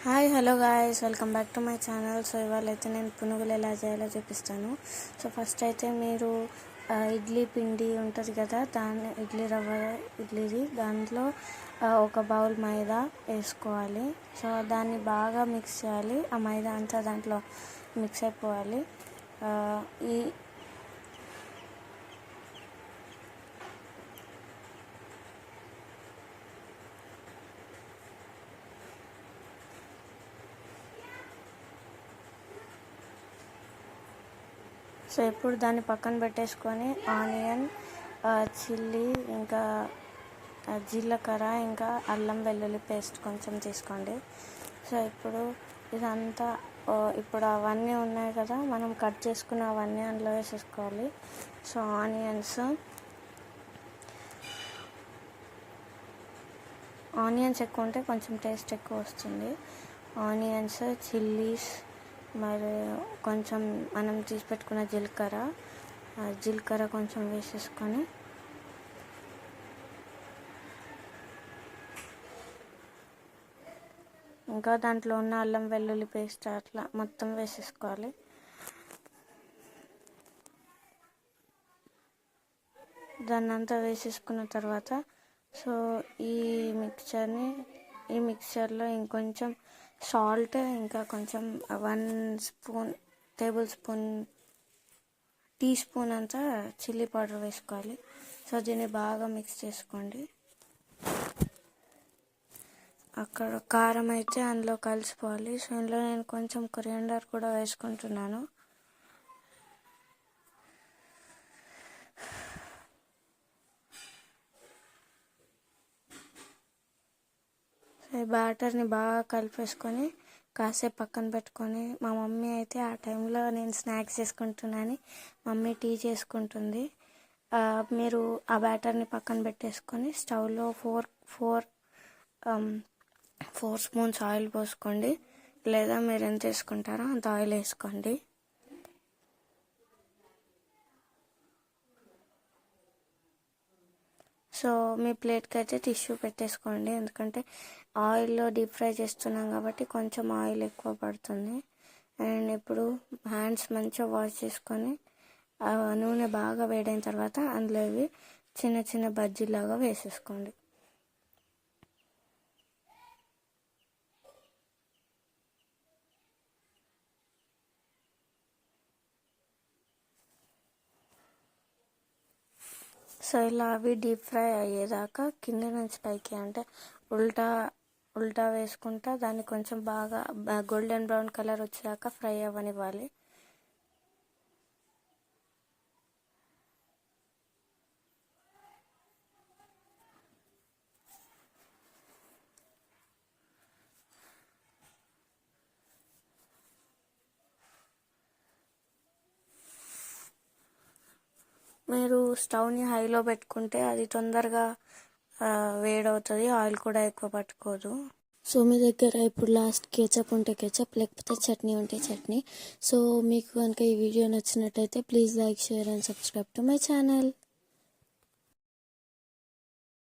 Hi hello guys, welcome back to my channel. So ఇవాళైతే నేను పునుగులు ఎలా చేయాలో చూపిస్తాను. సో ఫస్ట్ అయితే మీరు ఇడ్లీ పిండి ఉంటుంది కదా, దాన్ని ఇడ్లీ రవ్వ ఇడ్లీది దాంట్లో ఒక బౌల్ మైదా వేసుకోవాలి. సో దాన్ని బాగా మిక్స్ చేయాలి. ఆ మైదా అంతా దాంట్లో మిక్స్ అయిపోవాలి. ఈ సో ఇప్పుడు దాన్ని పక్కన పెట్టేసుకొని ఆనియన్, చిల్లీ, ఇంకా జీలకర్ర, ఇంకా అల్లం వెల్లుల్లి పేస్ట్ కొంచెం తీసుకోండి. సో ఇదంతా ఇప్పుడు అవన్నీ ఉన్నాయి కదా, మనం కట్ చేసుకున్న అవన్నీ అందులో వేసేసుకోవాలి. సో ఆనియన్స్ ఎక్కువ ఉంటే కొంచెం టేస్ట్ ఎక్కువ వస్తుంది. ఆనియన్స్, చిల్లీస్, మరి కొంచెం మనం తీసి పెట్టుకున్న జీలకర్ర కొంచెం వేసేసుకొని ఇంకా దాంట్లో ఉన్న అల్లం వెల్లుల్లి పేస్ట్ అట్లా మొత్తం వేసేసుకోవాలి. దాన్ని అంతా వేసేసుకున్న తర్వాత సో ఈ మిక్చర్లో ఇంకొంచెం సాల్ట్, ఇంకా కొంచెం 1 టీ స్పూన్ అంతా చిల్లీ పౌడర్ వేసుకోవాలి. సో దీన్ని బాగా మిక్స్ చేసుకోండి. అక్కడ కారం అయితే అందులో కలిసిపోవాలి. సో ఇందులో నేను కొంచెం కొరియాండర్ కూడా వేసుకుంటున్నాను. ఈ బ్యాటర్ని బాగా కలిపేసుకొని కాసేపు పక్కన పెట్టుకొని, మా మమ్మీ అయితే ఆ టైంలో నేను స్నాక్స్ చేసుకుంటున్నాను, మమ్మీ టీ చేసుకుంటుంది. మీరు ఆ బ్యాటర్ని పక్కన పెట్టేసుకొని స్టవ్లో 4 స్పూన్స్ ఆయిల్ పోసుకోండి, లేదా మీరు ఎంత వేసుకుంటారో అంత ఆయిల్ వేసుకోండి. సో మీ ప్లేట్కి అయితే టిష్యూ పెట్టేసుకోండి, ఎందుకంటే ఆయిల్లో డీప్ ఫ్రై చేస్తున్నాం కాబట్టి కొంచెం ఆయిల్ ఎక్కువ పడుతుంది. అండ్ ఇప్పుడు హ్యాండ్స్ మంచిగా వాష్ చేసుకొని నూనె బాగా వేడైన తర్వాత అందులో ఇవి చిన్న చిన్న బజ్జీలాగా వేసేసుకోండి. సో ఇలా అవి డీప్ ఫ్రై అయ్యేదాకా కింద నుంచి పైకి అంటే ఉల్టా వేసుకుంటా దాన్ని కొంచెం బాగా గోల్డెన్ బ్రౌన్ కలర్ వచ్చేదాకా ఫ్రై అవ్వనివ్వాలి. మీరు స్టవ్ని హైలో పెట్టుకుంటే అది తొందరగా వేడవుతుంది, ఆయిల్ కూడా ఎక్కువ పట్టుకోదు. సో మీ దగ్గర ఇప్పుడు లాస్ట్ కేచప్ ఉంటే కేచప్, లేకపోతే చట్నీ ఉంటే చట్నీ. సో మీకు కనుక ఈ వీడియో నచ్చినట్టయితే please like, share and subscribe to my channel.